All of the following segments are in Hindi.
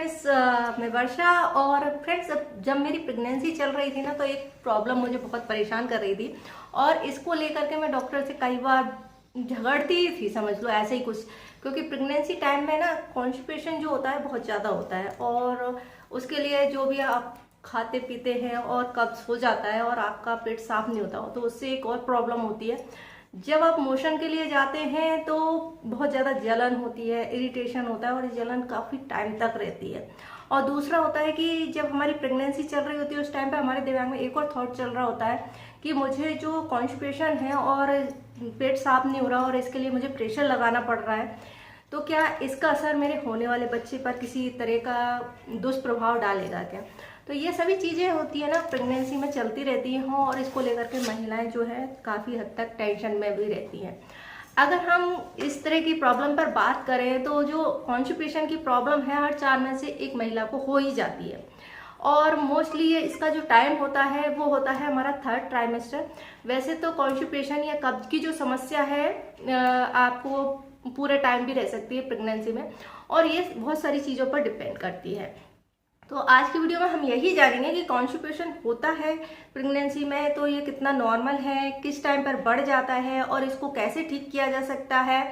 फ्रेंड्स, मैं वर्षा। और फ्रेंड्स, जब मेरी प्रेगनेंसी चल रही थी ना, तो एक प्रॉब्लम मुझे बहुत परेशान कर रही थी और इसको लेकर के मैं डॉक्टर से कई बार झगड़ती थी, समझ लो ऐसे ही कुछ। क्योंकि प्रेगनेंसी टाइम में ना कॉन्स्टिपेशन जो होता है बहुत ज़्यादा होता है और उसके लिए जो भी आप खाते पीते हैं और कब्ज हो जाता है और आपका पेट साफ नहीं होता हो तो उससे एक और प्रॉब्लम होती है। जब आप मोशन के लिए जाते हैं तो बहुत ज़्यादा जलन होती है, इरिटेशन होता है और जलन काफ़ी टाइम तक रहती है। और दूसरा होता है कि जब हमारी प्रेगनेंसी चल रही होती है उस टाइम पे हमारे दिमाग में एक और थॉट चल रहा होता है कि मुझे जो कॉन्स्टिपेशन है और पेट साफ नहीं हो रहा और इसके लिए मुझे प्रेशर लगाना पड़ रहा है, तो क्या इसका असर मेरे होने वाले बच्चे पर किसी तरह का दुष्प्रभाव डालेगा क्या। तो ये सभी चीज़ें होती है ना, प्रेगनेंसी में चलती रहती हैं और इसको लेकर के महिलाएं जो है काफ़ी हद तक टेंशन में भी रहती हैं। अगर हम इस तरह की प्रॉब्लम पर बात करें तो जो कॉन्स्टिपेशन की प्रॉब्लम है हर 4 में से एक महिला को हो ही जाती है। और मोस्टली ये इसका जो टाइम होता है वो होता है हमारा 3rd ट्राइमेस्टर। वैसे तो कॉन्स्टिपेशन या कब्ज की जो समस्या है आपको पूरे टाइम भी रह सकती है प्रेगनेंसी में, और ये बहुत सारी चीज़ों पर डिपेंड करती है। तो आज की वीडियो में हम यही जानेंगे कि कॉन्स्टिपेशन होता है प्रेगनेंसी में तो ये कितना नॉर्मल है, किस टाइम पर बढ़ जाता है और इसको कैसे ठीक किया जा सकता है,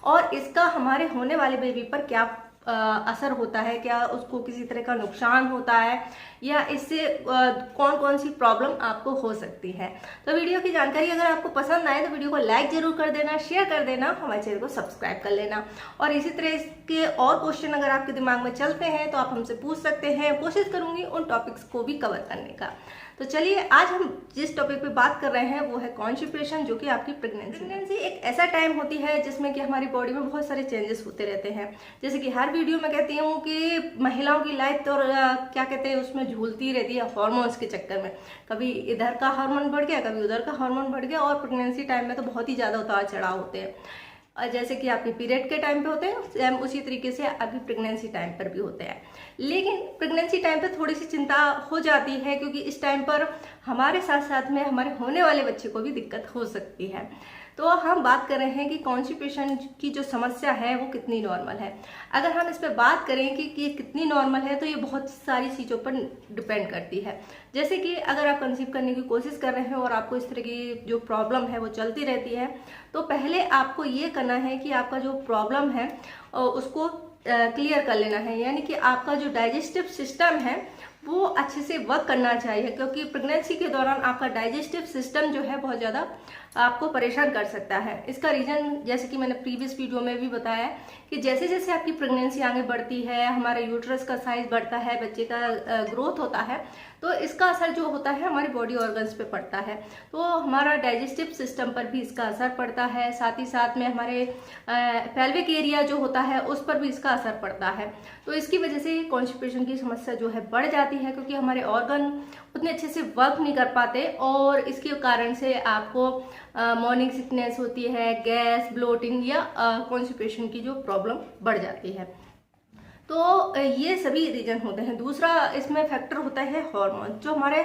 और इसका हमारे होने वाले बेबी पर क्या असर होता है, क्या उसको किसी तरह का नुकसान होता है या इससे कौन कौन सी प्रॉब्लम आपको हो सकती है। तो वीडियो की जानकारी अगर आपको पसंद आए तो वीडियो को लाइक जरूर कर देना, शेयर कर देना, हमारे चैनल को सब्सक्राइब कर लेना। और इसी तरह के और क्वेश्चन अगर आपके दिमाग में चलते हैं तो आप हमसे पूछ सकते हैं, कोशिश करूंगी उन टॉपिक्स को भी कवर करने का। तो चलिए, आज हम जिस टॉपिक पे बात कर रहे हैं वो है कॉन्स्टिपेशन, जो कि आपकी प्रेगनेंसी एक ऐसा टाइम होती है जिसमें कि हमारी बॉडी में बहुत सारे चेंजेस होते रहते हैं। जैसे कि हर वीडियो में कहती हूँ कि महिलाओं की लाइफ तो क्या कहते हैं उसमें झूलती रहती है हॉर्मोन्स के चक्कर में। कभी इधर का हार्मोन बढ़ गया, कभी उधर का हार्मोन बढ़ गया, और प्रेगनेंसी टाइम में तो बहुत ही ज़्यादा उतार चढ़ाव होते हैं। जैसे कि आपके पीरियड के टाइम पे होते हैं सेम उसी तरीके से आपकी प्रेगनेंसी टाइम पर भी होते हैं। लेकिन प्रेगनेंसी टाइम पे थोड़ी सी चिंता हो जाती है क्योंकि इस टाइम पर हमारे साथ साथ में हमारे होने वाले बच्चे को भी दिक्कत हो सकती है। तो हम बात कर रहे हैं कि कॉन्स्टिपेशन की जो समस्या है वो कितनी नॉर्मल है। अगर हम इस पर बात करें कि ये कितनी नॉर्मल है तो ये बहुत सारी चीज़ों पर डिपेंड करती है। जैसे कि अगर आप कंसीव करने की कोशिश कर रहे हैं और आपको इस तरह की जो प्रॉब्लम है वो चलती रहती है, तो पहले आपको ये करना है कि आपका जो प्रॉब्लम है उसको क्लियर कर लेना है। यानी कि आपका जो डाइजेस्टिव सिस्टम है वो अच्छे से वर्क करना चाहिए, क्योंकि प्रेगनेंसी के दौरान आपका डाइजेस्टिव सिस्टम जो है बहुत ज़्यादा आपको परेशान कर सकता है। इसका रीज़न जैसे कि मैंने प्रीवियस वीडियो में भी बताया कि जैसे जैसे आपकी प्रेगनेंसी आगे बढ़ती है, हमारे यूट्रस का साइज बढ़ता है, बच्चे का ग्रोथ होता है, तो इसका असर जो होता है हमारी बॉडी ऑर्गन्स पे पड़ता है। तो हमारा डाइजेस्टिव सिस्टम पर भी इसका असर पड़ता है, साथ ही साथ में हमारे पेल्विक एरिया जो होता है उस पर भी इसका असर पड़ता है। तो इसकी वजह से कॉन्स्टिपेशन की समस्या जो है बढ़ जाती है, क्योंकि हमारे ऑर्गन उतने अच्छे से वर्क नहीं कर पाते और इसके कारण से आपको मॉर्निंग सिकनेस होती है, गैस, ब्लोटिंग या कॉन्स्टिपेशन की जो प्रॉब्लम बढ़ जाती है। तो ये सभी रीजन होते हैं। दूसरा इसमें फैक्टर होता है हार्मोन। जो हमारे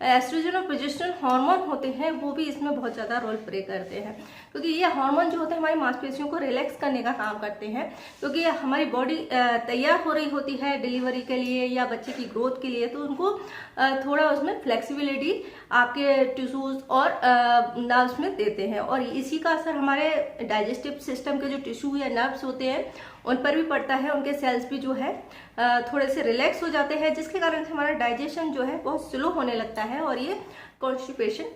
एस्ट्रोजन और प्रोजेस्टेरोन हार्मोन होते हैं वो भी इसमें बहुत ज़्यादा रोल प्ले करते हैं, क्योंकि ये हार्मोन जो होते हैं हमारी मांसपेशियों को रिलैक्स करने का काम करते हैं। क्योंकि हमारी बॉडी तैयार हो रही होती है डिलीवरी के लिए या बच्चे की ग्रोथ के लिए, तो उनको थोड़ा उसमें फ्लेक्सिबिलिटी आपके टिश्यूज और नर्व्स में देते हैं, और इसी का असर हमारे डाइजेस्टिव सिस्टम के जो टिश्यू या नर्व्स होते हैं उन पर भी पड़ता है। उनके सेल्स भी जो है थोड़े से रिलैक्स हो जाते हैं, जिसके कारण से हमारा डाइजेशन जो है बहुत स्लो होने लगता है और ये कॉन्स्टिपेशन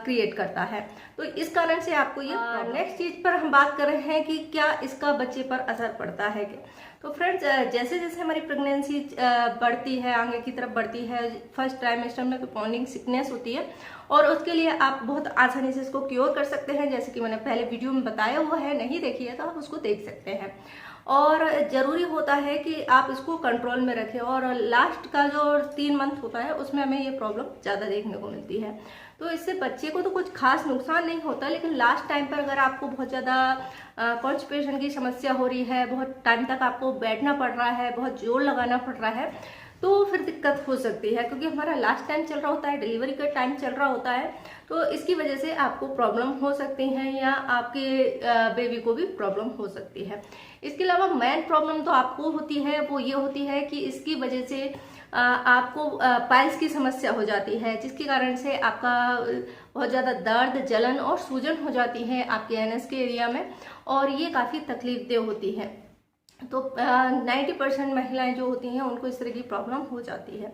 क्रिएट करता है। तो इस कारण से आपको ये नेक्स्ट चीज पर हम बात कर रहे हैं कि क्या इसका बच्चे पर असर पड़ता है क्या। तो फ्रेंड्स, जैसे जैसे हमारी प्रेगनेंसी बढ़ती है, आगे की तरफ बढ़ती है, 1st ट्राइमेस्टर में मॉर्निंग सिकनेस होती है और उसके लिए आप बहुत आसानी से इसको क्योर कर सकते हैं। जैसे कि मैंने पहले वीडियो में बताया हुआ है, नहीं देखी है तो आप उसको देख सकते हैं। और ज़रूरी होता है कि आप इसको कंट्रोल में रखें, और लास्ट का जो 3 मंथ होता है उसमें हमें ये प्रॉब्लम ज़्यादा देखने को मिलती है। तो इससे बच्चे को तो कुछ खास नुकसान नहीं होता, लेकिन लास्ट टाइम पर अगर आपको बहुत ज़्यादा कॉन्स्टिपेशन की समस्या हो रही है, बहुत टाइम तक आपको बैठना पड़ रहा है, बहुत जोर लगाना पड़ रहा है, तो फिर दिक्कत हो सकती है, क्योंकि हमारा लास्ट टाइम चल रहा होता है, डिलीवरी का टाइम चल रहा होता है, तो इसकी वजह से आपको प्रॉब्लम हो सकती है या आपके बेबी को भी प्रॉब्लम हो सकती है। इसके अलावा मेन प्रॉब्लम तो आपको होती है वो ये होती है कि इसकी वजह से आपको पाइल्स की समस्या हो जाती है, जिसके कारण से आपका बहुत ज़्यादा दर्द, जलन और सूजन हो जाती है आपके एनएस के एरिया में, और ये काफ़ी तकलीफदेह होती है। तो 90% महिलाएं जो होती हैं उनको इस तरह की प्रॉब्लम हो जाती है।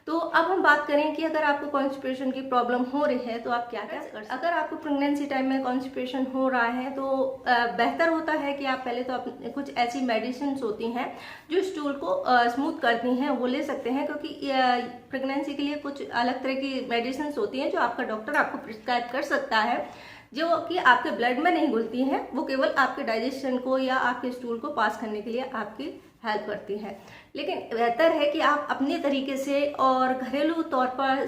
तो अब हम बात करें कि अगर आपको कॉन्स्टिपेशन की प्रॉब्लम हो रही है तो आप क्या क्या कर सकते हैं। अगर आपको प्रेगनेंसी टाइम में कॉन्स्टिपेशन हो रहा है तो बेहतर होता है कि आप पहले तो कुछ ऐसी मेडिसिन होती हैं जो स्टूल को स्मूथ करती हैं, वो ले सकते हैं, क्योंकि प्रेगनेंसी के लिए कुछ अलग तरह की मेडिसिन होती हैं जो आपका डॉक्टर आपको प्रिस्क्राइब कर सकता है, जो कि आपके ब्लड में नहीं घुलती हैं, वो केवल आपके डाइजेशन को या आपके स्टूल को पास करने के लिए आपकी हेल्प करती है। लेकिन बेहतर है कि आप अपने तरीके से और घरेलू तौर पर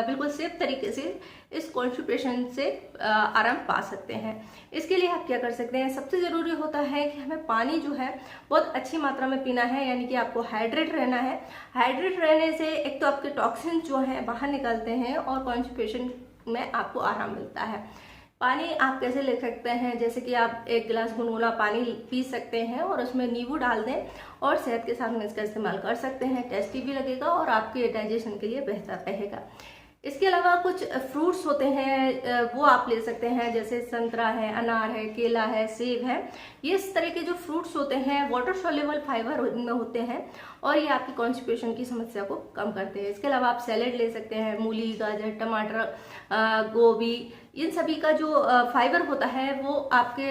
बिल्कुल सेफ तरीके से इस कॉन्स्टिपेशन से आराम पा सकते हैं। इसके लिए आप क्या कर सकते हैं, सबसे ज़रूरी होता है कि हमें पानी जो है बहुत अच्छी मात्रा में पीना है, यानी कि आपको हाइड्रेट रहना है। हाइड्रेट रहने से एक तो आपके टॉक्सिन जो हैं बाहर निकलते हैं और कॉन्स्टिपेशन में आपको आराम मिलता है। पानी आप कैसे ले सकते हैं, जैसे कि आप 1 गिलास गुनगुना पानी पी सकते हैं और उसमें नींबू डाल दें और शहद के साथ में इसका इस्तेमाल कर सकते हैं। टेस्टी भी लगेगा और आपके डाइजेशन के लिए बेहतर रहेगा। इसके अलावा कुछ फ्रूट्स होते हैं वो आप ले सकते हैं, जैसे संतरा है, अनार है, केला है, सेब है। ये इस तरह के जो फ्रूट्स होते हैं वाटर सॉल्युबल फाइबर में होते हैं और ये आपकी कॉन्स्टिपेशन की समस्या को कम करते हैं। इसके अलावा आप सैलेड ले सकते हैं, मूली, गाजर, टमाटर, गोभी, इन सभी का जो फाइबर होता है वो आपके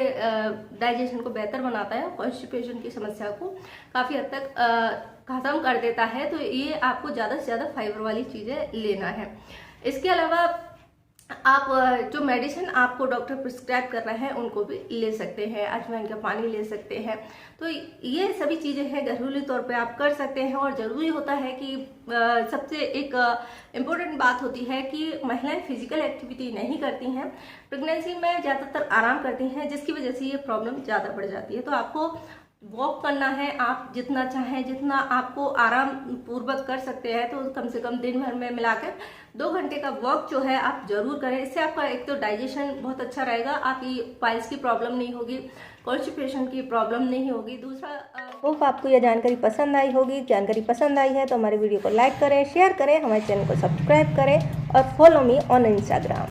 डाइजेशन को बेहतर बनाता है और कॉन्स्टिपेशन की समस्या को काफ़ी हद तक ख़त्म कर देता है। तो ये आपको ज़्यादा से ज़्यादा फाइबर वाली चीज़ें लेना है। इसके अलावा आप जो मेडिसिन आपको डॉक्टर प्रिस्क्राइब कर रहे हैं उनको भी ले सकते हैं, अजवाइन का पानी ले सकते हैं। तो ये सभी चीज़ें हैं घरेलू तौर पे आप कर सकते हैं। और ज़रूरी होता है कि सबसे एक इम्पोर्टेंट बात होती है कि महिलाएं फिजिकल एक्टिविटी नहीं करती हैं, प्रेगनेंसी में ज़्यादातर आराम करती हैं, जिसकी वजह से ये प्रॉब्लम ज़्यादा बढ़ जाती है। तो आपको वॉक करना है, आप जितना चाहें, जितना आपको आराम पूर्वक कर सकते हैं, तो कम से कम दिन भर में मिलाकर 2 घंटे का वॉक जो है आप जरूर करें। इससे आपका एक तो डाइजेशन बहुत अच्छा रहेगा, आपकी पाइल्स की प्रॉब्लम नहीं होगी, कॉन्स्टिपेशन की प्रॉब्लम नहीं होगी। दूसरा, होप आपको यह जानकारी पसंद आई होगी। जानकारी पसंद आई है तो हमारे वीडियो को लाइक करें, शेयर करें, हमारे चैनल को सब्सक्राइब करें और फॉलो मी ऑन इंस्टाग्राम।